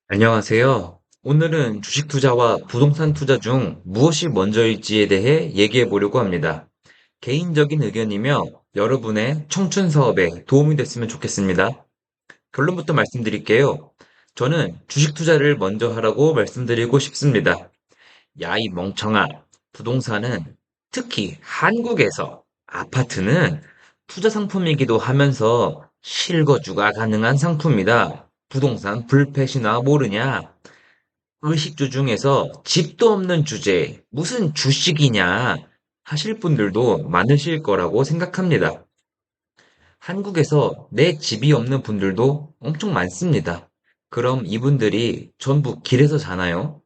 안녕하세요. 오늘은 주식 투자와 부동산 투자 중 무엇이 먼저일지에 대해 얘기해 보려고 합니다. 개인적인 의견이며 여러분의 청춘 사업에 도움이 됐으면 좋겠습니다. 결론부터 말씀드릴게요. 저는 주식 투자를 먼저 하라고 말씀드리고 싶습니다. 야, 이 멍청아. 부동산은 특히 한국에서 아파트는 투자 상품이기도 하면서 실거주가 가능한 상품이다. 부동산 불패시나 모르냐? 의식주 중에서 집도 없는 주제에 무슨 주식이냐 하실 분들도 많으실 거라고 생각합니다. 한국에서 내 집이 없는 분들도 엄청 많습니다. 그럼 이분들이 전부 길에서 자나요?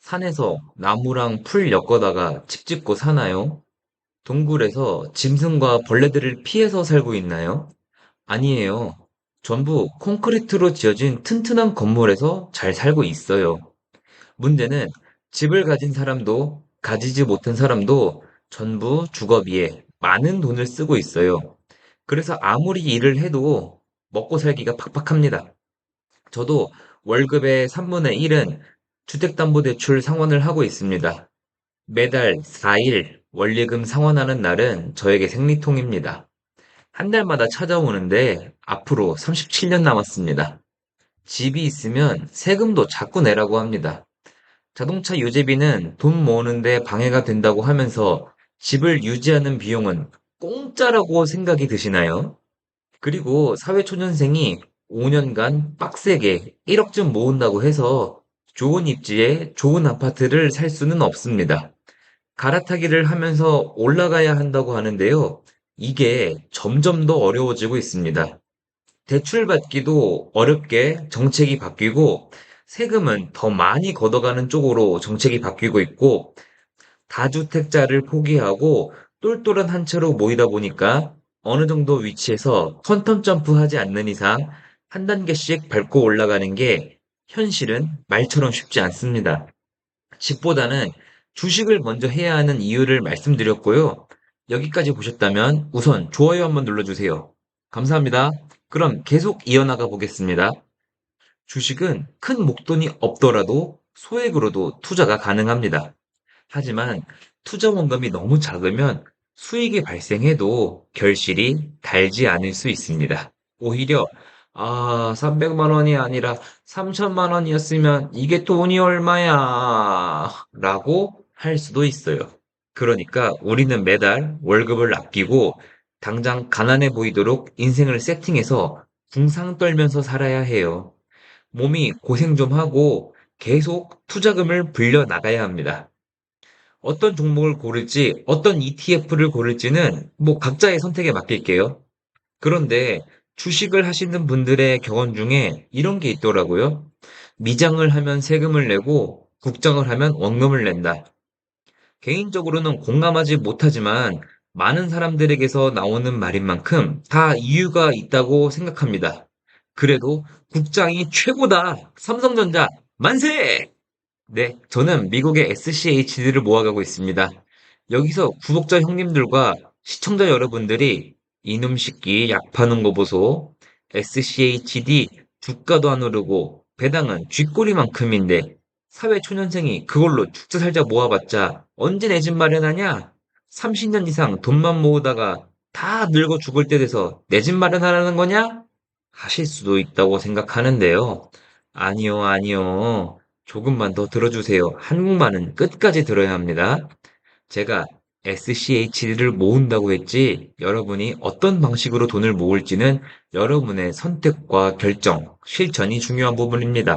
산에서 나무랑 풀 엮어다가 집 짓고 사나요? 동굴에서 짐승과 벌레들을 피해서 살고 있나요? 아니에요. 전부 콘크리트로 지어진 튼튼한 건물에서 잘 살고 있어요. 문제는 집을 가진 사람도 가지지 못한 사람도 전부 주거비에 많은 돈을 쓰고 있어요. 그래서 아무리 일을 해도 먹고 살기가 팍팍합니다. 저도 월급의 3분의 1은 주택담보대출 상환을 하고 있습니다. 매달 4일 원리금 상환하는 날은 저에게 생리통입니다. 한 달마다 찾아오는데 앞으로 37년 남았습니다. 집이 있으면 세금도 자꾸 내라고 합니다. 자동차 유지비는 돈 모으는데 방해가 된다고 하면서 집을 유지하는 비용은 공짜라고 생각이 드시나요? 그리고 사회초년생이 5년간 빡세게 1억쯤 모은다고 해서 좋은 입지에 좋은 아파트를 살 수는 없습니다. 갈아타기를 하면서 올라가야 한다고 하는데요. 이게 점점 더 어려워지고 있습니다. 대출 받기도 어렵게 정책이 바뀌고 세금은 더 많이 걷어가는 쪽으로 정책이 바뀌고 있고 다주택자를 포기하고 똘똘한 한 채로 모이다 보니까 어느 정도 위치에서 퀀텀 점프하지 않는 이상 한 단계씩 밟고 올라가는 게 현실은 말처럼 쉽지 않습니다. 집보다는 주식을 먼저 해야 하는 이유를 말씀드렸고요. 여기까지 보셨다면 우선 좋아요 한번 눌러주세요. 감사합니다. 그럼 계속 이어나가 보겠습니다. 주식은 큰 목돈이 없더라도 소액으로도 투자가 가능합니다. 하지만 투자 원금이 너무 작으면 수익이 발생해도 결실이 달지 않을 수 있습니다. 오히려 300만 원이 아니라 3천만 원이었으면 이게 돈이 얼마야? 라고 할 수도 있어요. 그러니까 우리는 매달 월급을 아끼고 당장 가난해 보이도록 인생을 세팅해서 궁상 떨면서 살아야 해요. 몸이 고생 좀 하고 계속 투자금을 불려 나가야 합니다. 어떤 종목을 고를지, 어떤 ETF를 고를지는 뭐 각자의 선택에 맡길게요. 그런데 주식을 하시는 분들의 경험 중에 이런 게 있더라고요. 미장을 하면 세금을 내고 국장을 하면 원금을 낸다. 개인적으로는 공감하지 못하지만 많은 사람들에게서 나오는 말인 만큼 다 이유가 있다고 생각합니다. 그래도 국장이 최고다! 삼성전자 만세! 네, 저는 미국의 SCHD를 모아가고 있습니다. 여기서 구독자 형님들과 시청자 여러분들이 이놈 새끼 약 파는 거 보소. SCHD 주가도 안 오르고 배당은 쥐꼬리만큼인데 사회초년생이 그걸로 죽자 살자 모아봤자 언제 내 집 마련하냐? 30년 이상 돈만 모으다가 다 늙어 죽을 때 돼서 내 집 마련하라는 거냐? 하실 수도 있다고 생각하는데요. 아니요, 아니요. 조금만 더 들어주세요. 한국말은 끝까지 들어야 합니다. 제가 SCH를 모은다고 했지, 여러분이 어떤 방식으로 돈을 모을지는 여러분의 선택과 결정, 실천이 중요한 부분입니다.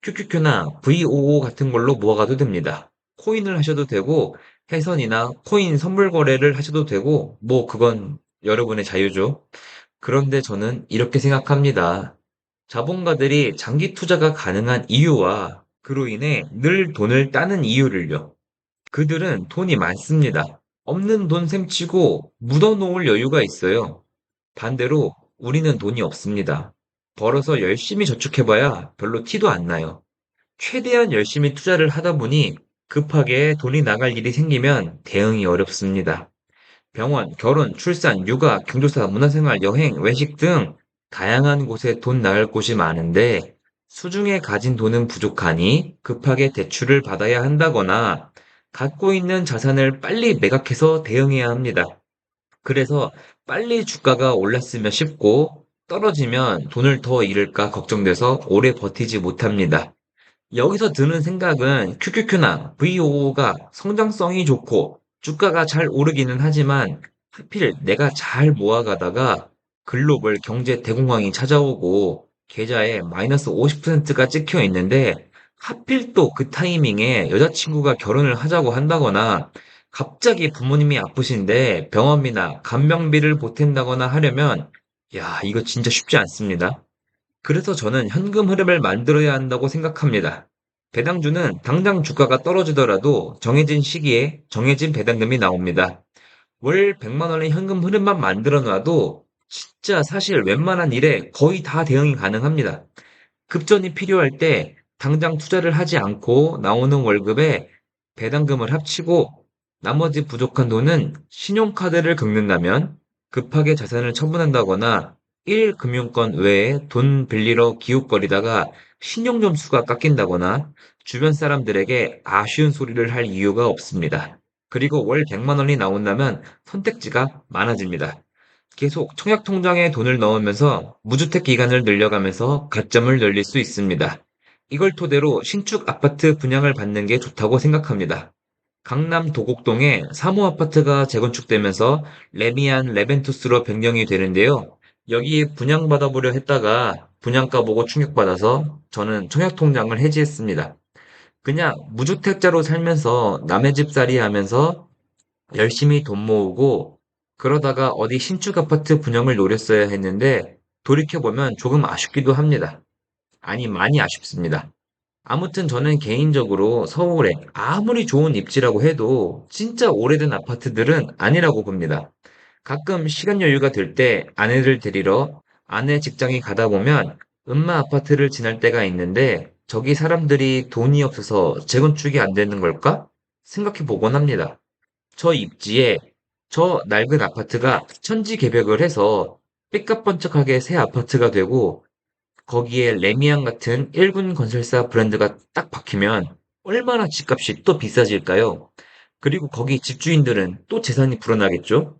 QQQ나 VOO 같은 걸로 모아가도 됩니다. 코인을 하셔도 되고, 해선이나 코인 선물 거래를 하셔도 되고, 뭐, 그건 여러분의 자유죠. 그런데 저는 이렇게 생각합니다. 자본가들이 장기 투자가 가능한 이유와 그로 인해 늘 돈을 따는 이유를요. 그들은 돈이 많습니다. 없는 돈 셈치고 묻어놓을 여유가 있어요. 반대로 우리는 돈이 없습니다. 벌어서 열심히 저축해봐야 별로 티도 안 나요. 최대한 열심히 투자를 하다 보니 급하게 돈이 나갈 일이 생기면 대응이 어렵습니다. 병원, 결혼, 출산, 육아, 경조사, 문화생활, 여행, 외식 등 다양한 곳에 돈 나갈 곳이 많은데 수중에 가진 돈은 부족하니 급하게 대출을 받아야 한다거나 갖고 있는 자산을 빨리 매각해서 대응해야 합니다. 그래서 빨리 주가가 올랐으면 싶고 떨어지면 돈을 더 잃을까 걱정돼서 오래 버티지 못합니다. 여기서 드는 생각은 QQQ나 VOO가 성장성이 좋고 주가가 잘 오르기는 하지만 하필 내가 잘 모아가다가 글로벌 경제 대공황이 찾아오고 계좌에 마이너스 50%가 찍혀 있는데 하필 또 그 타이밍에 여자친구가 결혼을 하자고 한다거나 갑자기 부모님이 아프신데 병원비나 간병비를 보탠다거나 하려면 야, 이거 진짜 쉽지 않습니다. 그래서 저는 현금 흐름을 만들어야 한다고 생각합니다. 배당주는 당장 주가가 떨어지더라도 정해진 시기에 정해진 배당금이 나옵니다. 월 100만 원의 현금 흐름만 만들어 놔도 진짜 사실 웬만한 일에 거의 다 대응이 가능합니다. 급전이 필요할 때 당장 투자를 하지 않고 나오는 월급에 배당금을 합치고 나머지 부족한 돈은 신용카드를 긁는다면 급하게 자산을 처분한다거나 1금융권 외에 돈 빌리러 기웃거리다가 신용점수가 깎인다거나 주변 사람들에게 아쉬운 소리를 할 이유가 없습니다. 그리고 월 100만 원이 나온다면 선택지가 많아집니다. 계속 청약통장에 돈을 넣으면서 무주택 기간을 늘려가면서 가점을 늘릴 수 있습니다. 이걸 토대로 신축 아파트 분양을 받는 게 좋다고 생각합니다. 강남 도곡동에 사모아파트가 재건축되면서 레미안 레벤투스로 변경이 되는데요. 여기 분양받아보려 했다가 분양가 보고 충격받아서 저는 청약통장을 해지했습니다. 그냥 무주택자로 살면서 남의 집살이 하면서 열심히 돈 모으고 그러다가 어디 신축 아파트 분양을 노렸어야 했는데 돌이켜보면 조금 아쉽기도 합니다. 아니, 많이 아쉽습니다. 아무튼 저는 개인적으로 서울에 아무리 좋은 입지라고 해도 진짜 오래된 아파트들은 아니라고 봅니다. 가끔 시간 여유가 될 때 아내를 데리러 아내 직장에 가다 보면 음마 아파트를 지날 때가 있는데 저기 사람들이 돈이 없어서 재건축이 안 되는 걸까? 생각해 보곤 합니다. 저 입지에 저 낡은 아파트가 천지개벽을 해서 삐까뻔쩍하게 새 아파트가 되고 거기에 레미안 같은 1군 건설사 브랜드가 딱 박히면 얼마나 집값이 또 비싸질까요? 그리고 거기 집주인들은 또 재산이 불어나겠죠?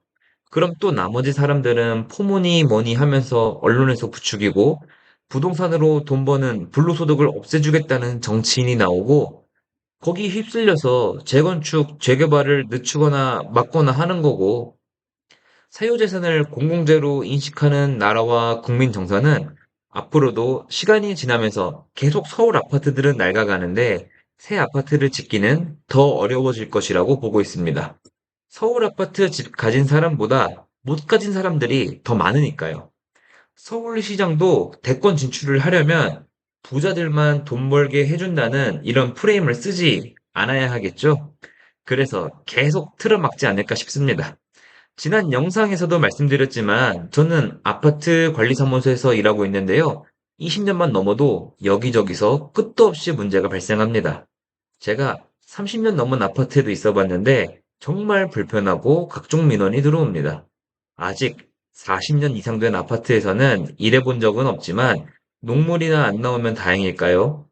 그럼 또 나머지 사람들은 포모니 뭐니 하면서 언론에서 부추기고 부동산으로 돈 버는 불로소득을 없애주겠다는 정치인이 나오고 거기 휩쓸려서 재건축, 재개발을 늦추거나 막거나 하는 거고, 사유재산을 공공재로 인식하는 나라와 국민 정서는 앞으로도 시간이 지나면서 계속 서울 아파트들은 낡아가는데 새 아파트를 짓기는 더 어려워질 것이라고 보고 있습니다. 서울 아파트 집 가진 사람보다 못 가진 사람들이 더 많으니까요. 서울시장도 대권 진출을 하려면 부자들만 돈 벌게 해준다는 이런 프레임을 쓰지 않아야 하겠죠? 그래서 계속 틀어막지 않을까 싶습니다. 지난 영상에서도 말씀드렸지만 저는 아파트 관리사무소에서 일하고 있는데요. 20년만 넘어도 여기저기서 끝도 없이 문제가 발생합니다. 제가 30년 넘은 아파트에도 있어 봤는데 정말 불편하고 각종 민원이 들어옵니다. 아직 40년 이상 된 아파트에서는 일해본 적은 없지만 녹물이나 안 나오면 다행일까요?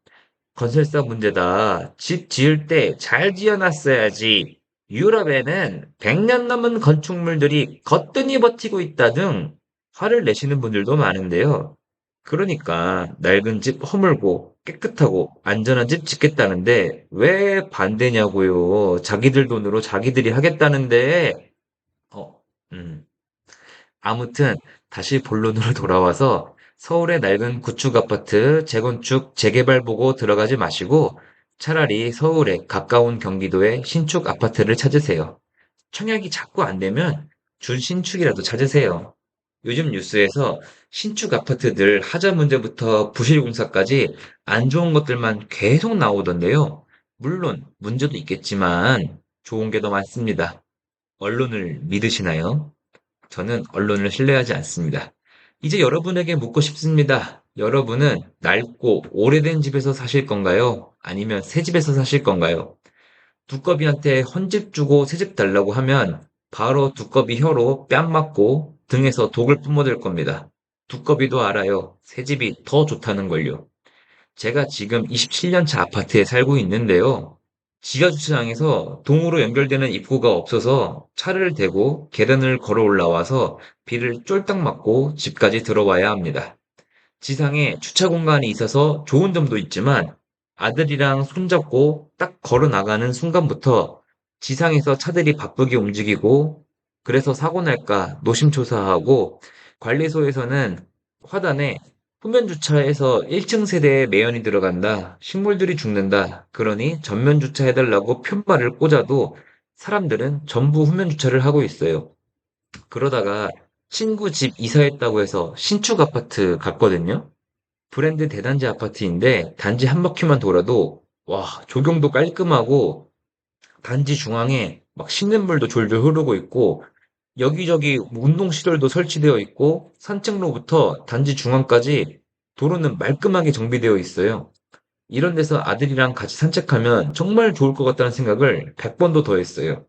건설사 문제다. 집 지을 때 잘 지어놨어야지. 유럽에는 100년 넘은 건축물들이 거뜬히 버티고 있다 등 화를 내시는 분들도 많은데요. 그러니까 낡은 집 허물고 깨끗하고 안전한 집 짓겠다는데 왜 반대냐고요. 자기들 돈으로 자기들이 하겠다는데. 어, 음. 아무튼 다시 본론으로 돌아와서 서울의 낡은 구축 아파트 재건축 재개발 보고 들어가지 마시고 차라리 서울에 가까운 경기도의 신축 아파트를 찾으세요. 청약이 자꾸 안 되면 준신축이라도 찾으세요. 요즘 뉴스에서 신축 아파트들 하자 문제부터 부실 공사까지 안 좋은 것들만 계속 나오던데요. 물론 문제도 있겠지만 좋은 게 더 많습니다. 언론을 믿으시나요? 저는 언론을 신뢰하지 않습니다. 이제 여러분에게 묻고 싶습니다. 여러분은 낡고 오래된 집에서 사실 건가요? 아니면 새 집에서 사실 건가요? 두꺼비한테 헌집 주고 새 집 달라고 하면 바로 두꺼비 혀로 뺨 맞고 등에서 독을 뿜어댈 겁니다. 두꺼비도 알아요. 새 집이 더 좋다는 걸요. 제가 지금 27년 차 아파트에 살고 있는데요. 지하 주차장에서 동으로 연결되는 입구가 없어서 차를 대고 계단을 걸어 올라와서 비를 쫄딱 맞고 집까지 들어와야 합니다. 지상에 주차 공간이 있어서 좋은 점도 있지만 아들이랑 손잡고 딱 걸어 나가는 순간부터 지상에서 차들이 바쁘게 움직이고 그래서 사고 날까 노심초사하고 관리소에서는 화단에 후면 주차해서 1층 세대에 매연이 들어간다. 식물들이 죽는다. 그러니 전면 주차해달라고 편말을 꽂아도 사람들은 전부 후면 주차를 하고 있어요. 그러다가 친구 집 이사했다고 해서 신축 아파트 갔거든요. 브랜드 대단지 아파트인데 단지 한 바퀴만 돌아도 와, 조경도 깔끔하고 단지 중앙에 막 씻는물도 졸졸 흐르고 있고 여기저기 운동 시설도 설치되어 있고 산책로부터 단지 중앙까지 도로는 말끔하게 정비되어 있어요. 이런 데서 아들이랑 같이 산책하면 정말 좋을 것 같다는 생각을 100번도 더 했어요.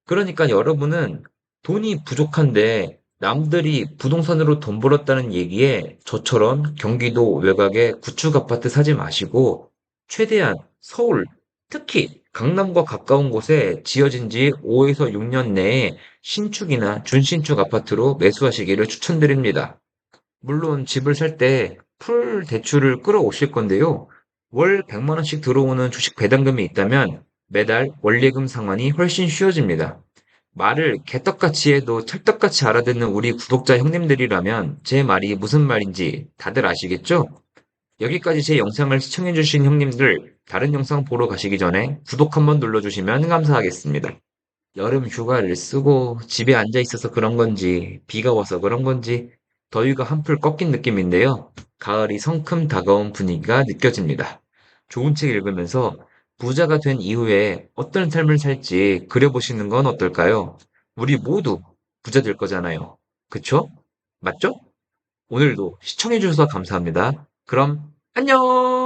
그러니까 여러분은 돈이 부족한데 남들이 부동산으로 돈 벌었다는 얘기에 저처럼 경기도 외곽에 구축 아파트 사지 마시고 최대한 서울, 특히 강남과 가까운 곳에 지어진 지 5에서 6년 내에 신축이나 준신축 아파트로 매수하시기를 추천드립니다. 물론 집을 살 때 풀 대출을 끌어오실 건데요. 월 100만 원씩 들어오는 주식 배당금이 있다면 매달 원리금 상환이 훨씬 쉬워집니다. 말을 개떡같이 해도 찰떡같이 알아듣는 우리 구독자 형님들이라면 제 말이 무슨 말인지 다들 아시겠죠? 여기까지 제 영상을 시청해주신 형님들, 다른 영상 보러 가시기 전에 구독 한번 눌러주시면 감사하겠습니다. 여름 휴가를 쓰고 집에 앉아 있어서 그런 건지, 비가 와서 그런 건지, 더위가 한풀 꺾인 느낌인데요. 가을이 성큼 다가온 분위기가 느껴집니다. 좋은 책 읽으면서 부자가 된 이후에 어떤 삶을 살지 그려보시는 건 어떨까요? 우리 모두 부자 될 거잖아요. 그쵸? 맞죠? 오늘도 시청해주셔서 감사합니다. 그럼 안녕!